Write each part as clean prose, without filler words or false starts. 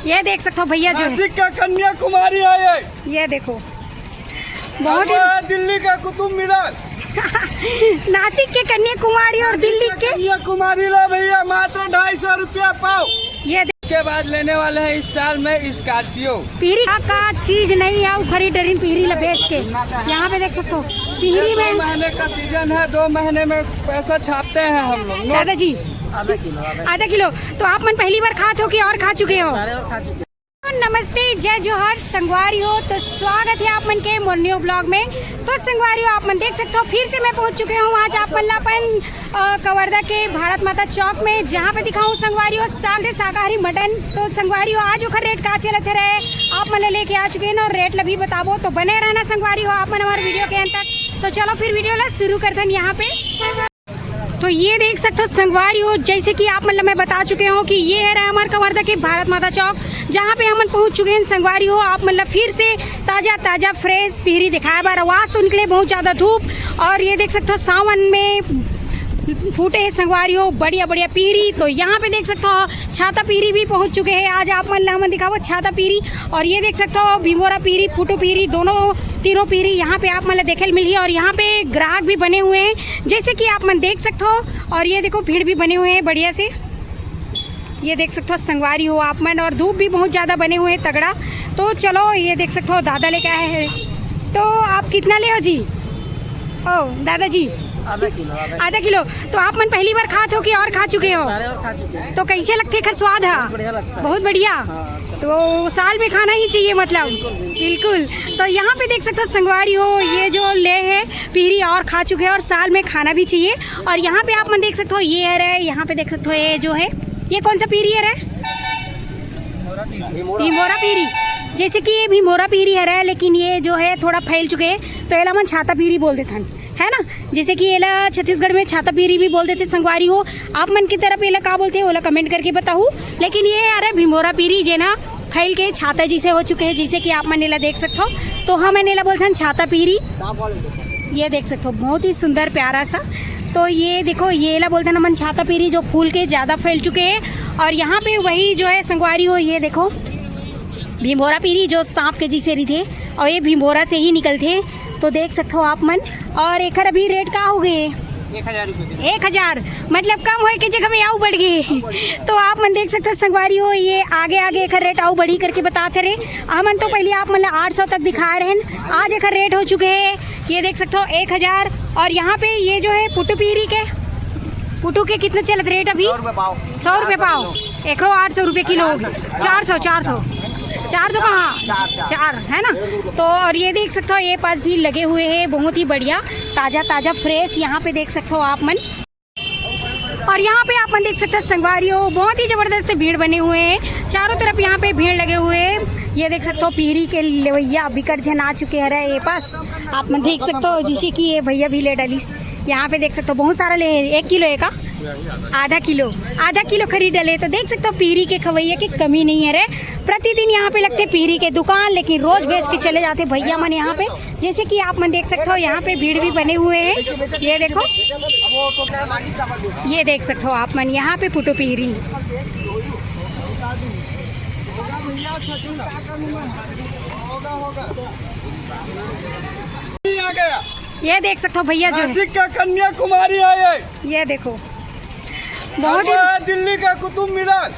ये देख सकते हो भैया जो नासिक का कन्याकुमारी है ये देखो बहुत ही दिल्ली का कुतुब मीनार। नासिक के कन्याकुमारी और दिल्ली के कन्याकुमारी ला भैया मात्र 250 रुपया पाव। ये के बाद लेने वाले हैं इस साल में स्कॉर्पियो। पीरी का चीज नहीं है खरीदरीन पीरी ला बेच के यहाँ पे देख सकते हो पीरी में 2 महीने का सीजन है, 2 महीने में पैसा छापते हैं हम लोग। दादाजी आधा किलो तो आप मन पहली बार खाते हो कि और खा चुके हो? नमस्ते जय जोहर संगवारी हो, तो स्वागत है आप मन के मोर्नियो ब्लॉग में। तो संगवारी हो आप मन देख सकते हो फिर से मैं पहुंच चुके हूँ आज आप मन लापन कवर्धा के भारत माता चौक में, जहाँ पे दिखाऊँ संगवारी हो सादे शाकाहारी मटन। तो संगवारी हो आज ओखर रेट का चलते रहे आप मन लेके आ चुके हैं और रेट ला भी बताबो, तो बने रहना संगवारी हो आप मन हमारे वीडियो के अंत तक। तो चलो फिर वीडियो ला शुरू करते हैं यहाँ पे। तो ये देख सकते हो संगवारी हो जैसे कि आप मतलब मैं बता चुके हूँ कि ये है हमारे कवर्धा के भारत माता चौक, जहाँ पे हम पहुँच चुके हैं संगवारी हो। आप मतलब फिर से ताज़ा फ्रेश पीरी दिखाया बार आवाज़ तो निकले बहुत ज़्यादा धूप, और ये देख सकते हो सावन में फूटे हैं संगवारी हो बढ़िया पीरी। तो यहाँ पे देख सकते हो छाता पीरी भी पहुँच चुके हैं आज आप मन दिखाओ छाता पीरी, और ये देख सकते हो भीमोरा पीरी फूटू पीरी तीनों पीरी यहाँ पे आप मतलब देखे मिली है। और यहाँ पे ग्राहक भी बने हुए हैं जैसे कि आप मन देख सकते हो, और ये देखो भीड़ भी बने हुए हैं बढ़िया से, ये देख सकते हो संगवारी हो आप मन, और धूप भी बहुत ज़्यादा बने हुए हैं तगड़ा। तो चलो ये देख सकते हो दादा लेके आए हैं, तो आप कितना ले हो जी? ओ दादाजी आधा किलो तो आप मन पहली बार खाते हो कि और खा चुके हो? तो कैसे लगते खैर स्वाद है? बहुत बढ़िया। तो साल में खाना ही चाहिए मतलब बिल्कुल। तो यहाँ पे देख सकते हो संगवारी हो ये जो ले है पीरी और खा चुके हैं और साल में खाना भी चाहिए। और यहाँ पे आप मन देख सकते हो ये है, यहाँ पे देख सकते हो ये जो है ये कौन सा पीरी है? भीमोरा पीरी। जैसे कि ये भीमोरा पीरी है लेकिन ये जो है थोड़ा फैल चुके हैं तो एला मन छाता पीरी बोल देते हैं, है ना। जैसे कि एला छत्तीसगढ़ में छाता पीरी भी बोल देते संगवारी हो। आप मन की तरफ एला का बोलते हैं ओला कमेंट करके बताऊँ। लेकिन ये आ रहा है भीमोरा पीरी जे ना फैल के छाता जी से हो चुके हैं, जैसे कि आप मन एला देख सकते हो। तो हम एला बोलते हैं छाता पीरी। ये देख सकते हो बहुत ही सुंदर प्यारा सा। तो ये देखो ये एला बोलते हैं मन छाता पीरी जो फूल के ज़्यादा फैल चुके हैं। और यहाँ पे वही जो है संगवारी हो ये देखो भीमोरा पीरी जो सांप के जैसे रही थे और ये भीमोरा से ही निकलते, तो देख सकते हो आप मन। और एक अभी रेट का हो गए 1000 मतलब कम होए के जगह में आऊ बढ़ गए। तो आप मन देख सकते हो संगवारी हो ये आगे एक रेट आऊ बढ़ी करके बताते रहे। हमन तो पहले आप मतलब 800 तक दिखा रहे हैं, आज एक रेट हो चुके हैं ये देख सकते हो 1000। और यहाँ पे ये जो है पुटू पीरी के पुटू के कितने चलत रेट अभी? 100 रुपये पाव। एक 800 रुपये किलो। 400 तो कहाँ 4 है ना। तो और ये देख सकते हो ये पास भी लगे हुए हैं बहुत ही बढ़िया ताज़ा फ्रेश, यहाँ पे देख सकते हो आप मन। और यहाँ पे आप मन देख सकते हो संगवारी हो बहुत ही ज़बरदस्त भीड़ बने हुए हैं, चारों तरफ यहाँ पे भीड़ लगे हुए हैं। ये देख सकते हो पीरी के लेवैया बिकट जन आ चुके हैं ये पास आप मन देख सकते हो, जिसे कि ये भैया भी ले डाली यहाँ पे देख सकते हो बहुत सारा ले 1 किलो है का आधा किलो खरीद डाले। तो देख सकते हो पीरी के खवैया की कमी नहीं है रे, प्रतिदिन यहाँ पे लगते पीरी के दुकान, लेकिन रोज बेच के चले जाते भैया मन यहाँ पे। जैसे कि आप मन देख सकते हो यहाँ पे भीड़ भी बने हुए हैं, ये देखो ये देख सकते हो आप मन यहाँ पे पुटू पीरी। ये देख सकते हो भैया जो नासिक का कन्याकुमारी है ये देखो बहुत ही दिल्ली का कुतुब मीनार।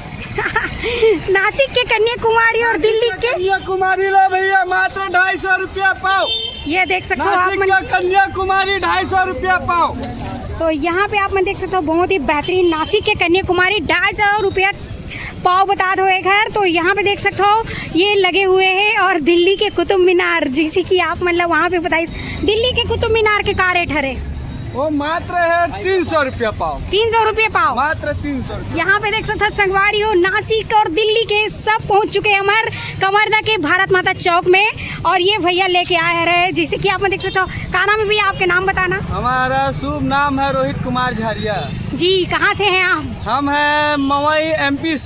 नासिक के कन्याकुमारी और दिल्ली के कन्याकुमारी ला भैया मात्र 250 रुपया पाव। ये देख सकते हो आप नासिक का कन्याकुमारी 250 रुपया पाव। तो यहाँ पे आप मन देख सकते हो बहुत ही बेहतरीन नासिक के कन्याकुमारी 250 रुपया पाव बता दो एक घर। तो यहाँ पे देख सकते हो ये लगे हुए हैं। और दिल्ली के कुतुब मीनार जैसे कि आप मतलब वहाँ पे बताइए दिल्ली के कुतुब मीनार के का रेट है? वो मात्र है 300 रुपया पाव। 300 रुपये पाव मात्र 300। यहाँ पे देख सकते हो संगवारी हो नासिक और दिल्ली के सब पहुँच चुके हैं हमारे कवर्धा के भारत माता चौक में। और ये भैया लेके आए हैं जैसे कि आप देख सकते हो। का नाम है भैया आपके नाम बताना? हमारा शुभ नाम है रोहित कुमार झारिया जी। कहाँ से हैं आप? हम हैं मवई MP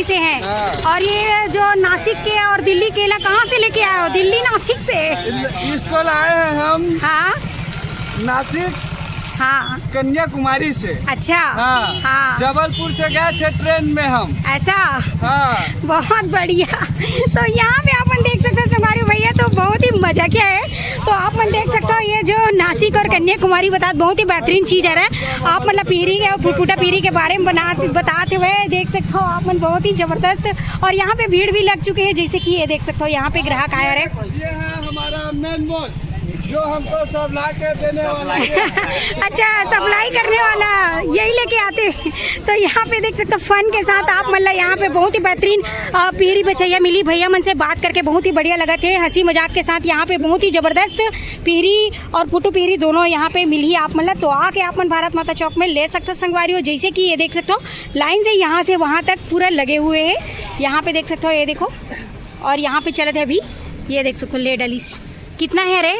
से हैं। हाँ। और ये जो नासिक के और दिल्ली केला कहाँ से लेके आए हो? दिल्ली नासिक से इसको लाए हैं हम। हाँ नासिक हाँ कन्याकुमारी से। अच्छा हाँ हाँ जबलपुर से गए थे ट्रेन में हम। ऐसा हाँ बहुत बढ़िया। तो यहाँ पे अपन देख सकते हैं संगवारी भैया तो बहुत ही मजा किया है। तो आप मन देख सकते हो ये जो नासिक और कन्याकुमारी बहुत ही बेहतरीन चीज है। आप मतलब पीरी के और फुटफुटा पीरी के बारे में बताते हुए देख सकते हो आप मन बहुत ही जबरदस्त। और यहाँ पे भीड़ भी लग चुके हैं, जैसे कि ये देख सकते हो यहाँ पे ग्राहक आया है। ये है हमारा मेन बॉस जो हमको सब ला के देने वाला है। अच्छा सप्लाई करने वाला यही लेके आते। तो यहाँ पे देख सकते हो फन के साथ आप मतलब यहाँ पे बहुत ही बेहतरीन पीरी बचैया मिली। भैया मन से बात करके बहुत ही बढ़िया लगा थे, हंसी मजाक के साथ यहाँ पे बहुत ही जबरदस्त पीरी और पुटू पीरी दोनों यहाँ पे मिली। आप मतलब तो आके आप मन भारत माता चौक में ले सकते हो संगवारी हो। जैसे कि ये देख सकते हो लाइन से यहाँ से वहाँ तक पूरा लगे हुए है। यहाँ पे देख सकते हो ये देखो। और यहाँ पे चले थे अभी ये देख सकते हो ले डलिस कितना है रे।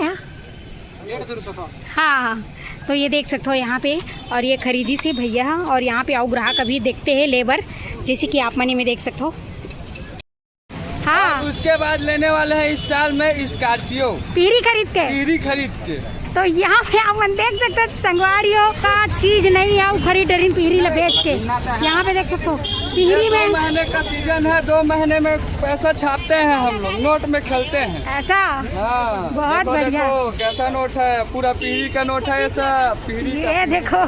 150 रुपये। हाँ तो ये देख सकते हो यहाँ पे। और ये खरीदी से भैया और यहाँ पे आओ ग्राहक अभी देखते हैं लेबर, जैसे कि आप मनी में देख सकते हो। हाँ उसके बाद लेने वाले हैं इस साल में स्कॉर्पियो पीरी खरीद के। पीरी खरीद के। तो यहाँ पे आप देख सकते हो संगवारियों का चीज नहीं है खरीदरीन पीरी ला बेच के। यहाँ पे देख सकते हो पीरी में 2 महीने का सीजन है, 2 महीने में पैसा छापते हैं हम लोग, नोट में खेलते हैं। ऐसा हाँ बहुत बढ़िया। देखो कैसा नोट है, पूरा पीरी का नोट है ऐसा पीरी का। ये देखो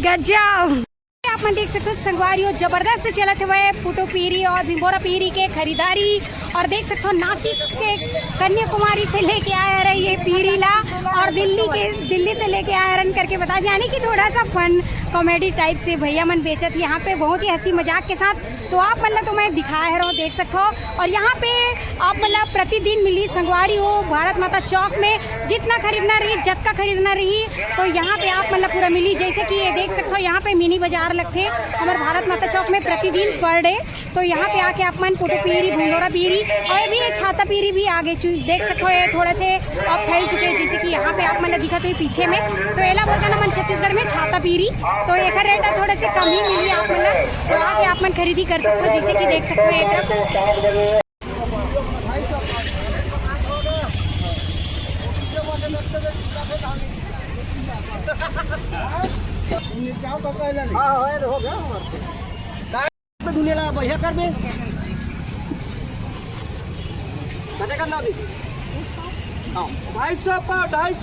गजब। आप देख सकते हो संगवारियों जबरदस्त चलते हुए पुटो पीरी और भिंगोरा पीरी के खरीदारी। और देख सकते हो नासिक के कन्याकुमारी से लेके आया रहे ये पीरी ला और दिल्ली से लेके आया रन करके बता यानी कि थोड़ा सा फन कॉमेडी टाइप से भैया मन बेचत यहाँ पे बहुत ही हंसी मजाक के साथ। तो आप मतलब तो मैं दिखाया रहा हूँ देख सकते हो। और यहाँ पे आप मतलब प्रतिदिन मिली संगवारी हो भारत माता चौक में जितना खरीदना रही जत्का खरीदना रही तो यहाँ पे आप मतलब पूरा मिली। जैसे कि ये देख सकते हो यहाँ पे मिनी बाजार लगते हमारे भारत माता चौक में प्रतिदिन पर डे। तो यहाँ पे आके आप मन पुटू पीरी भिंगोरा पीरी और भी ये छाता पीरी भी आगे देख सकते हो। ये थोड़े से अब फैल चुके हैं, जैसे कि यहाँ पे आप मतलब दिखा तो पीछे में तो एला बोलता ना मन छत्तीसगढ़ में छाता पीरी। तो एक रेट है थोड़े से कम ही मिली आप मतलब तो आके आप मन खरीदी कर सकते हो। जैसे कि देख सकते हो एक तरफ ढाई सौ पाव 250।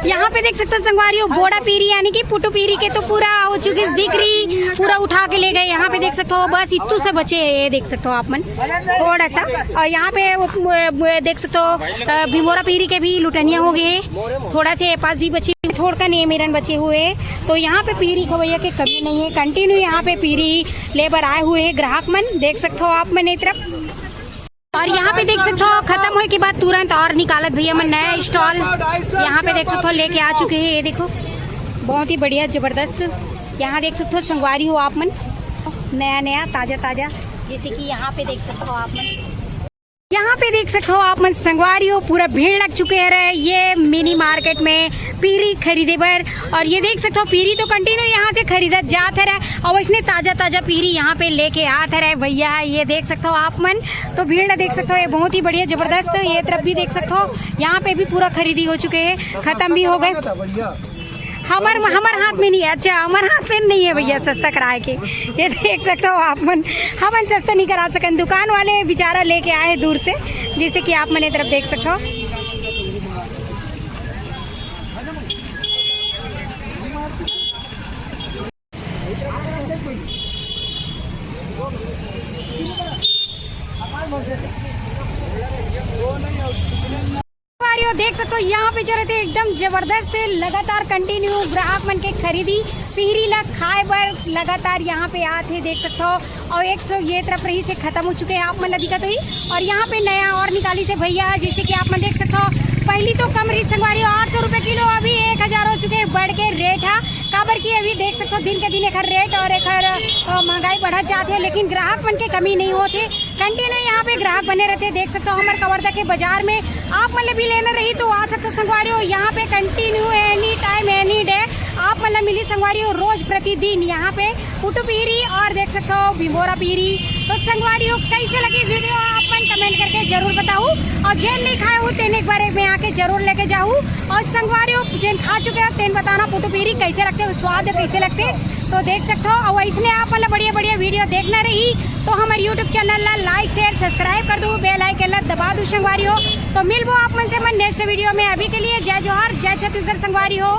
यहाँ पे देख सकते हो संगवारियों बोड़ा पीरी यानी कि पुटू पीरी के तो पूरा हो चुकी बिक्री पूरा उठा के ले गए। यहाँ पे देख सकते हो बस इतू से बचे ये देख सकते हो आप मन थोड़ा सा। और यहाँ पे देख सकते हो भिमोरा पीरी के भी लुटनिया हो गए, थोड़ा से पास भी बचे थोड़ा का नहीं मेरन बचे हुए। तो यहाँ पे पीरी खवैया के कमी नहीं है, कंटिन्यू यहाँ पे पीरी लेबर आए हुए है ग्राहक मन देख सकते हो आप मन एक तरफ। और यहाँ पे देख सकते हो खत्म होने के बाद तुरंत और निकालत भैया मैं नया स्टॉल यहाँ पे देख सकते हो लेके आ चुके हैं। ये देखो बहुत ही बढ़िया जबरदस्त यहाँ देख सकते हो संगवारी हो आप मन नया ताजा ताजा, जैसे कि यहाँ पे देख सकते हो आप मन। यहाँ पे देख सकते हो आप मन संगवारी हो पूरा भीड़ लग चुके हैं ये मिनी मार्केट में पीरी खरीदे बर। और ये देख सकते हो पीरी तो कंटिन्यू यहाँ से खरीदत जाते रहे और उसने ताजा ताजा पीरी यहाँ पे लेके आते रहे भैया। ये देख सकते हो आप मन तो भीड़ देख सकते हो ये बहुत ही बढ़िया जबरदस्त। ये तरफ भी देख सकते हो यहाँ पे भी पूरा खरीदी हो चुके हैं, खत्म भी हो गए। हमार हाथ में नहीं है। अच्छा हमारे हाथ में नहीं है भैया सस्ता कराए के। ये देख सकते हो आप मन हम सस्ता नहीं करा सकन, दुकान वाले बेचारा लेके आए दूर से, जैसे कि आप मन ये तरफ देख सकते हो। देख सकते हो यहाँ पे चले थे एकदम जबरदस्त लगातार कंटिन्यू ग्राहक मन के खरीदी पीरी ला खाए बर लगातार यहाँ पे आते देख सकते हो। और एक तो ये तरफ रही से खत्म हो चुके हैं आप मन दिक्कत हुई और यहाँ पे नया और निकाली से भैया, जैसे कि आप मन देख सकते हो। पहली तो कम रही संगवारी 800 रुपये किलो, अभी 1000 हो चुके हैं बढ़ के रेट है काबर की अभी देख सकते हो दिन के दिन एक रेट और एक महंगाई बढ़त जाते हैं, लेकिन ग्राहक मन के कमी नहीं होते, कंटिन्यू यहाँ पे ग्राहक बने रहते। देख सकते हो हमारे कवर्धा के बाजार में आप मतलब भी लेना रही तो आ सकते हो संगवारी हो। यहाँ पे continue any time any day आप मतलब मिली संगवारी हो रोज प्रतिदिन यहाँ पे पुटू पीरी और देख सकते हो भिमोरा पीरी। तो संगवारी हो कैसे लगी वीडियो आप मन कमेंट करके जरूर बताऊँ। और जैन नहीं खाए हो तेन एक बार एक मैं आके जरूर लेके जाऊँ। और संगवारी हो जैन खा चुके हो तेन बताना पुटू पीरी कैसे लगते, स्वाद कैसे लगते। तो देख सकते हो और इसलिए आप मतलब बढ़िया बढ़िया वीडियो देखना रही तो हमारे यूट्यूब चैनल ला लाइक शेयर सब्सक्राइब कर दो, बेल आइकन ला दबा दो संगवारी हो। तो मिलबो आप मन से मन नेक्स्ट वीडियो में। अभी के लिए जय जोहार, जय छत्तीसगढ़ संगवारी हो।